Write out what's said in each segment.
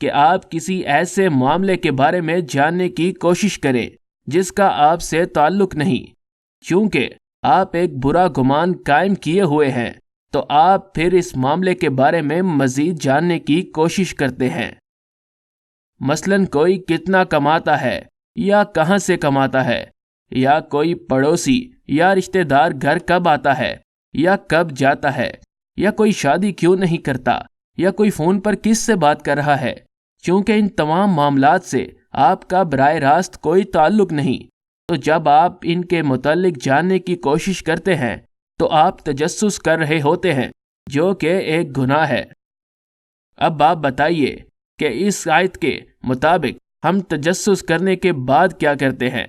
کہ آپ کسی ایسے معاملے کے بارے میں جاننے کی کوشش کریں جس کا آپ سے تعلق نہیں۔ چونکہ آپ ایک برا گمان قائم کیے ہوئے ہیں تو آپ پھر اس معاملے کے بارے میں مزید جاننے کی کوشش کرتے ہیں۔ مثلاً کوئی کتنا کماتا ہے یا کہاں سے کماتا ہے، یا کوئی پڑوسی یا رشتہ دار گھر کب آتا ہے یا کب جاتا ہے، یا کوئی شادی کیوں نہیں کرتا، یا کوئی فون پر کس سے بات کر رہا ہے۔ چونکہ ان تمام معاملات سے آپ کا براہ راست کوئی تعلق نہیں، تو جب آپ ان کے متعلق جاننے کی کوشش کرتے ہیں تو آپ تجسس کر رہے ہوتے ہیں، جو کہ ایک گناہ ہے۔ اب آپ بتائیے کہ اس آیت کے مطابق ہم تجسس کرنے کے بعد کیا کرتے ہیں؟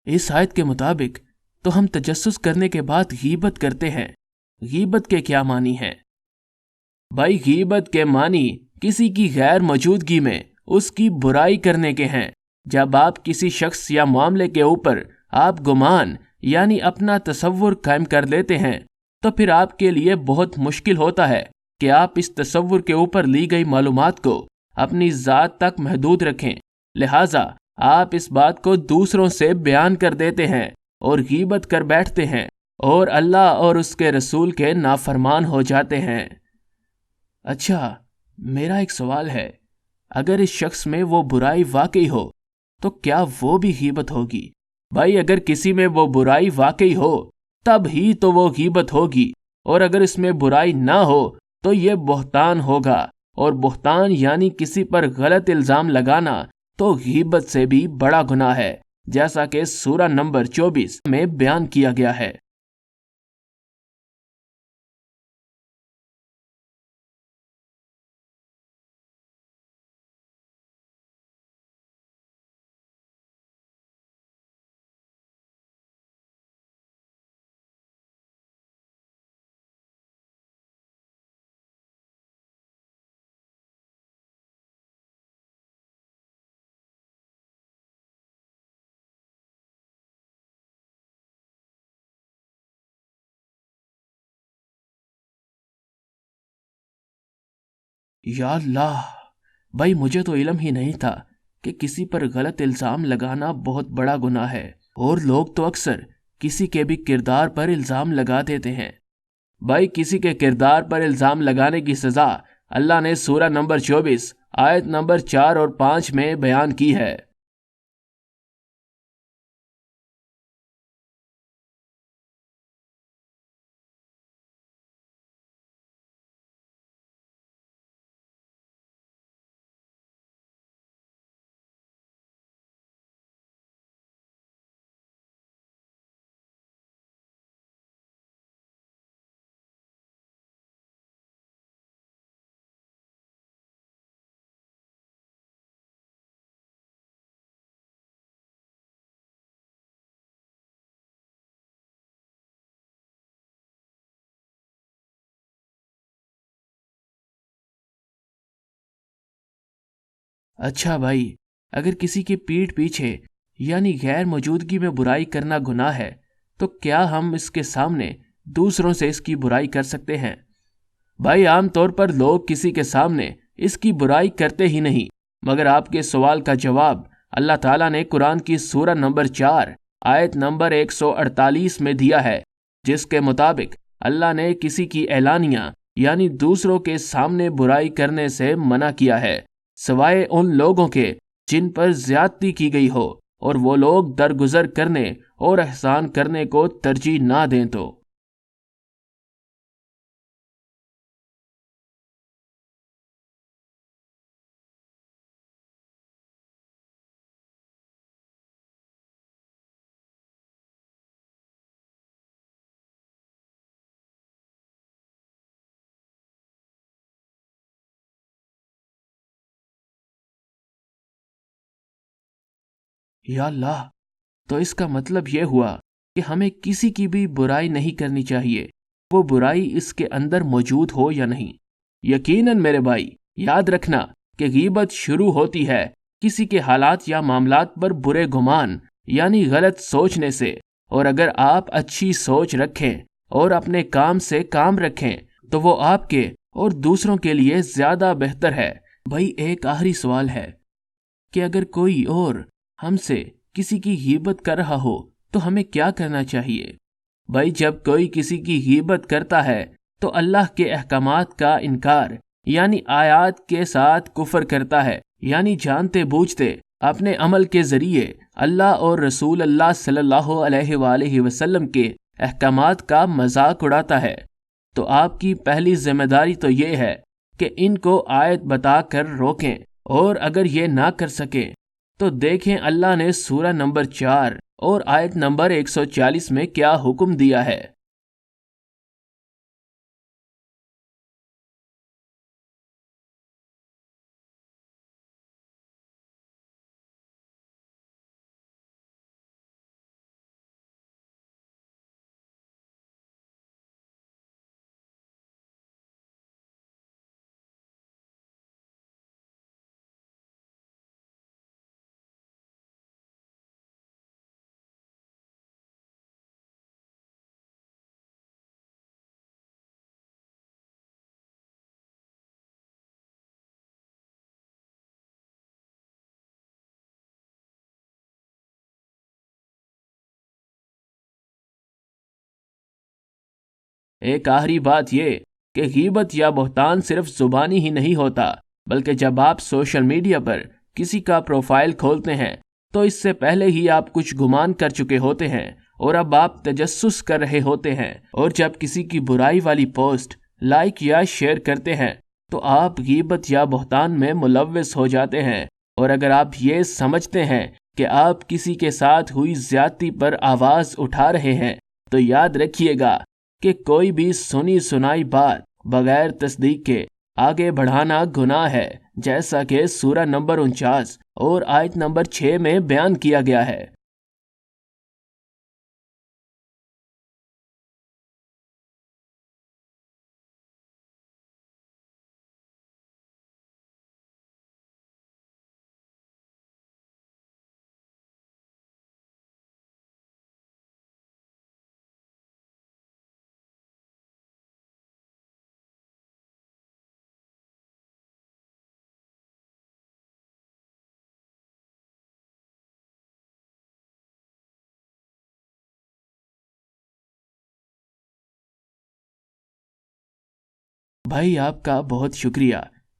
اس آیت کے مطابق تو ہم تجسس کرنے کے بعد غیبت کرتے ہیں۔ غیبت کے کیا معنی ہیں؟ بھائی، غیبت کے معنی کسی کی غیر موجودگی میں اس کی برائی کرنے کے ہیں۔ جب آپ کسی شخص یا معاملے کے اوپر آپ گمان یعنی اپنا تصور قائم کر لیتے ہیں تو پھر آپ کے لیے بہت مشکل ہوتا ہے کہ آپ اس تصور کے اوپر لی گئی معلومات کو اپنی ذات تک محدود رکھیں۔ لہٰذا آپ اس بات کو دوسروں سے بیان کر دیتے ہیں اور غیبت کر بیٹھتے ہیں اور اللہ اور اس کے رسول کے نافرمان ہو جاتے ہیں۔ اچھا، میرا ایک سوال ہے، اگر اس شخص میں وہ برائی واقعی ہو تو کیا وہ بھی غیبت ہوگی؟ بھائی، اگر کسی میں وہ برائی واقعی ہو تب ہی تو وہ غیبت ہوگی، اور اگر اس میں برائی نہ ہو تو یہ بہتان ہوگا، اور بہتان یعنی کسی پر غلط الزام لگانا تو غیبت سے بھی بڑا گناہ ہے، جیسا کہ سورہ نمبر 24 میں بیان کیا گیا ہے۔ یا اللہ، بھائی مجھے تو علم ہی نہیں تھا کہ کسی پر غلط الزام لگانا بہت بڑا گناہ ہے، اور لوگ تو اکثر کسی کے بھی کردار پر الزام لگا دیتے ہیں۔ بھائی، کسی کے کردار پر الزام لگانے کی سزا اللہ نے سورہ نمبر 24 آیت نمبر 4 اور 5 میں بیان کی ہے۔ اچھا بھائی، اگر کسی کی پیٹھ پیچھے یعنی غیر موجودگی میں برائی کرنا گناہ ہے تو کیا ہم اس کے سامنے دوسروں سے اس کی برائی کر سکتے ہیں؟ بھائی، عام طور پر لوگ کسی کے سامنے اس کی برائی کرتے ہی نہیں، مگر آپ کے سوال کا جواب اللہ تعالیٰ نے قرآن کی سورہ نمبر 4 آیت نمبر 148 میں دیا ہے، جس کے مطابق اللہ نے کسی کی اعلانیہ یعنی دوسروں کے سامنے برائی کرنے سے منع کیا ہے، سوائے ان لوگوں کے جن پر زیادتی کی گئی ہو اور وہ لوگ درگزر کرنے اور احسان کرنے کو ترجیح نہ دیں تو۔ یا اللہ، تو اس کا مطلب یہ ہوا کہ ہمیں کسی کی بھی برائی نہیں کرنی چاہیے، وہ برائی اس کے اندر موجود ہو یا نہیں۔ یقیناً میرے بھائی، یاد رکھنا کہ غیبت شروع ہوتی ہے کسی کے حالات یا معاملات پر برے گمان یعنی غلط سوچنے سے، اور اگر آپ اچھی سوچ رکھیں اور اپنے کام سے کام رکھیں تو وہ آپ کے اور دوسروں کے لیے زیادہ بہتر ہے۔ بھائی ایک آخری سوال ہے کہ اگر کوئی اور ہم سے کسی کی غیبت کر رہا ہو تو ہمیں کیا کرنا چاہیے؟ بھائی جب کوئی کسی کی غیبت کرتا ہے تو اللہ کے احکامات کا انکار یعنی آیات کے ساتھ کفر کرتا ہے، یعنی جانتے بوجھتے اپنے عمل کے ذریعے اللہ اور رسول اللہ صلی اللہ علیہ وآلہ وسلم کے احکامات کا مذاق اڑاتا ہے۔ تو آپ کی پہلی ذمہ داری تو یہ ہے کہ ان کو آیت بتا کر روکیں، اور اگر یہ نہ کر سکیں تو دیکھیں اللہ نے سورہ نمبر 4 اور آیت نمبر 140 میں کیا حکم دیا ہے۔ ایک آخری بات یہ کہ غیبت یا بہتان صرف زبانی ہی نہیں ہوتا، بلکہ جب آپ سوشل میڈیا پر کسی کا پروفائل کھولتے ہیں تو اس سے پہلے ہی آپ کچھ گمان کر چکے ہوتے ہیں اور اب آپ تجسس کر رہے ہوتے ہیں، اور جب کسی کی برائی والی پوسٹ لائک یا شیئر کرتے ہیں تو آپ غیبت یا بہتان میں ملوث ہو جاتے ہیں۔ اور اگر آپ یہ سمجھتے ہیں کہ آپ کسی کے ساتھ ہوئی زیادتی پر آواز اٹھا رہے ہیں تو یاد رکھیے گا کہ کوئی بھی سنی سنائی بات بغیر تصدیق کے آگے بڑھانا گناہ ہے، جیسا کہ سورہ نمبر 49 اور آیت نمبر 6 میں بیان کیا گیا ہے۔ بھائی آپ کا بہت شکریہ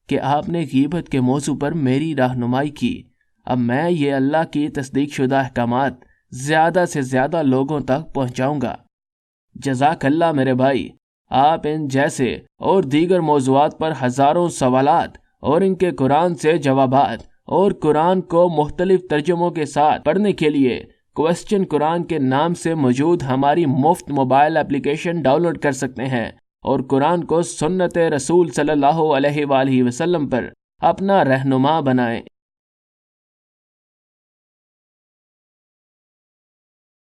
کہ آپ نے غیبت کے موضوع پر میری رہنمائی کی۔ اب میں یہ اللہ کی تصدیق شدہ احکامات زیادہ سے زیادہ لوگوں تک پہنچاؤں گا۔ جزاک اللہ میرے بھائی، آپ ان جیسے اور دیگر موضوعات پر ہزاروں سوالات اور ان کے قرآن سے جوابات اور قرآن کو مختلف ترجموں کے ساتھ پڑھنے کے لیے کوسچن قرآن کے نام سے موجود ہماری مفت موبائل اپلیکیشن ڈاؤن لوڈ کر سکتے ہیں، اور قرآن کو سنت رسول صلی اللہ علیہ وآلہ وسلم پر اپنا رہنما بنائیں۔